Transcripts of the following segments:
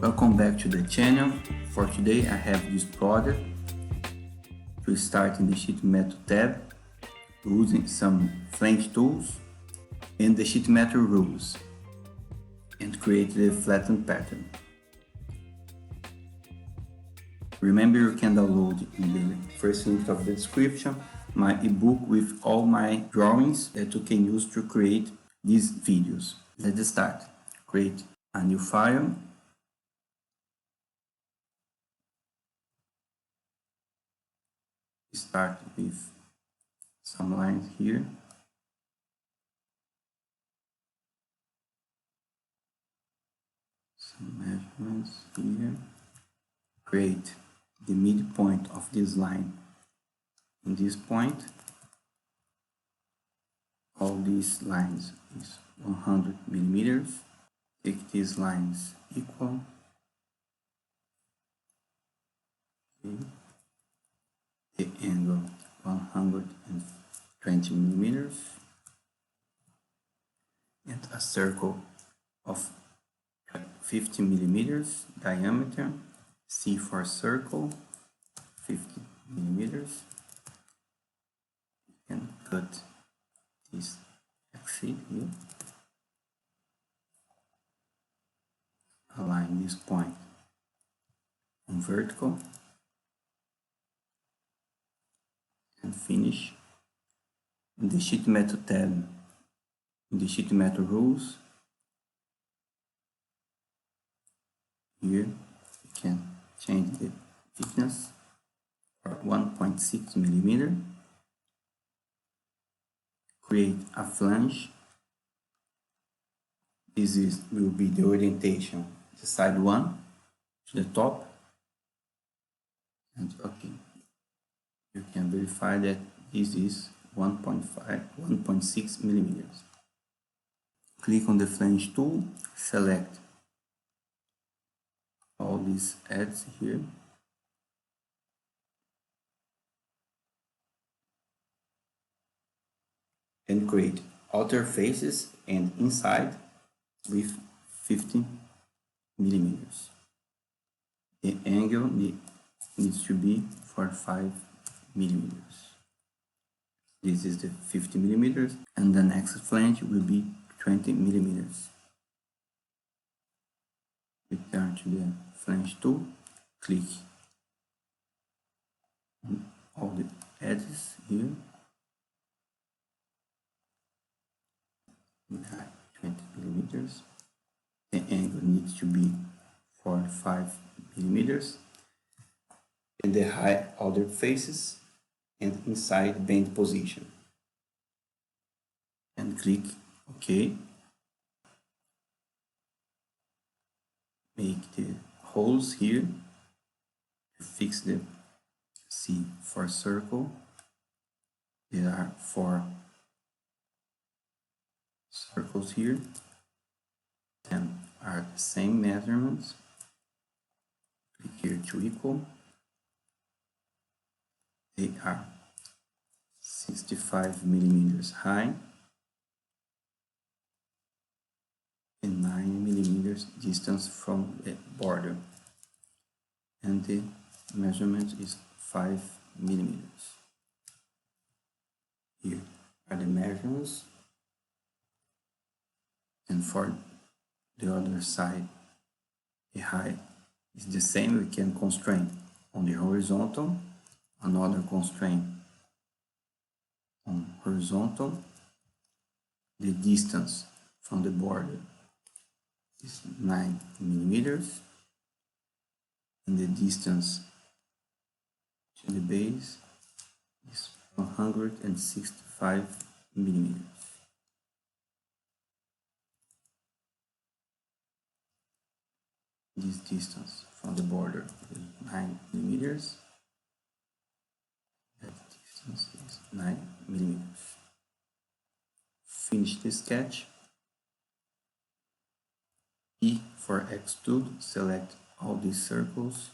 Welcome back to the channel. For today I have this project to start in the sheet metal tab using some Flange tools and the sheet metal rules and create the flattened pattern. Remember, you can download in the first link of the description my ebook with all my drawings that you can use to create these videos. Let's start. Create a new file. Start with some lines here. Some measurements here. Create the midpoint of this line in this point. All these lines is 100 millimeters. Take these lines equal. Okay. The angle 120 millimeters and a circle of 50 millimeters diameter. C for circle, 50 millimeters. You can cut this exit here. Align this point on vertical and finish. In the sheet metal tab, in the sheet metal rules, here you can change the thickness for 1.6 millimeter. Create a flange. This will be the orientation, the side one to the top. And okay, you can verify that this is 1.6 millimeters. Click on the flange tool, select all these edges here. And create outer faces and inside with 50 millimeters. The angle needs to be 45 millimeters. This is the 50 millimeters, and the next flange will be 20 millimeters. Return to the flange tool, click on all the edges here. 20 millimeters. The angle needs to be 45 millimeters. And the high outer faces and inside bend position. And click OK. Make the holes here to fix the C for circle. There are 4 circles here, and are the same measurements. Click here to equal. They are 65 millimeters high and 9 millimeters distance from the border, and the measurement is 5 millimeters. Here are the measurements. And for the other side, the height is the same. We can constrain on the horizontal, another constraint on horizontal. The distance from the border is 9 millimeters, and the distance to the base is 165 millimeters. This distance from the border is 9 millimeters. That distance is 9 millimeters. Finish the sketch. E for extrude, select all these circles.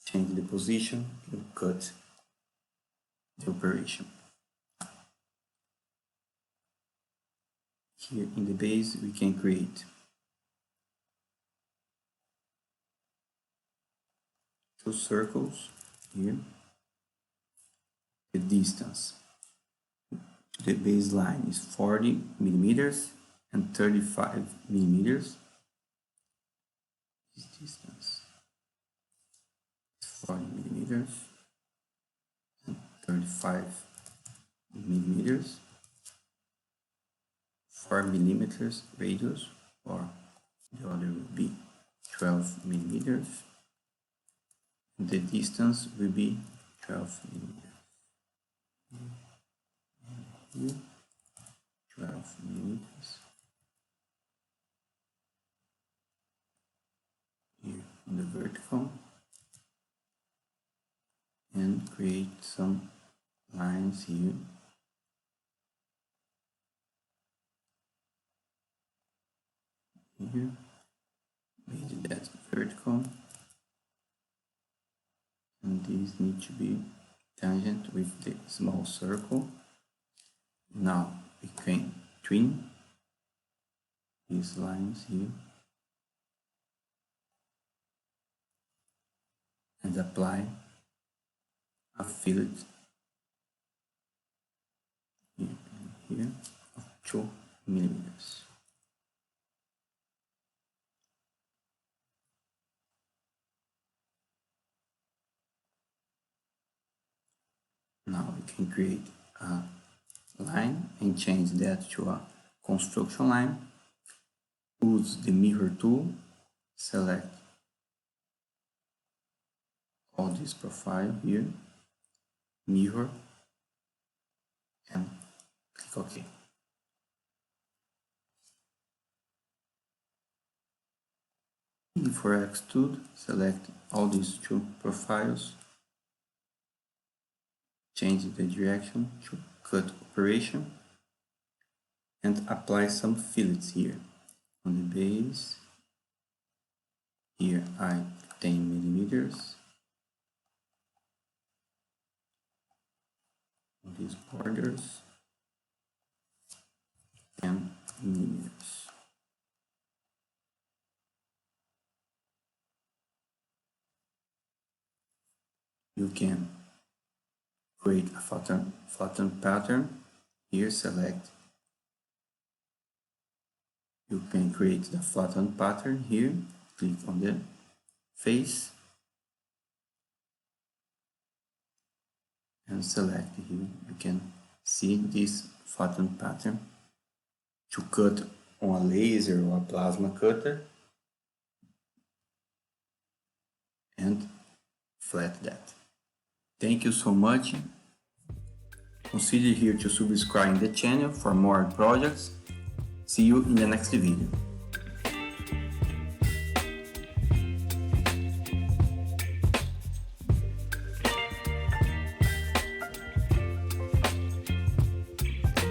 Change the position and cut the operation. Here in the base we can create two circles here. The distance to the baseline is 40 millimeters and 35 millimeters. This distance is 40 millimeters and 35 millimeters. 4 millimeters radius, or the other will be 12 millimeters. And the distance will be 12 millimeters. Here, 12 millimeters. Here on the vertical, and create some lines here. Here, made that vertical, and these need to be tangent with the small circle. Now we can twin these lines here and apply a fillet here and here of 2 millimeters. Now we can create a line and change that to a construction line. Use the mirror tool, select all this profile here, mirror, and click OK. For extrude, select all these two profiles, change the direction to cut operation, and apply some fillets here on the base. Here I 10 millimeters. On these borders, 10 millimeters. You can create a flatten pattern. Here select. You can create the flatten pattern here. Click on the face and select here. You can see this flatten pattern to cut on a laser or a plasma cutter and flat that. Thank you so much. Consider here to subscribe the channel for more projects. See you in the next video.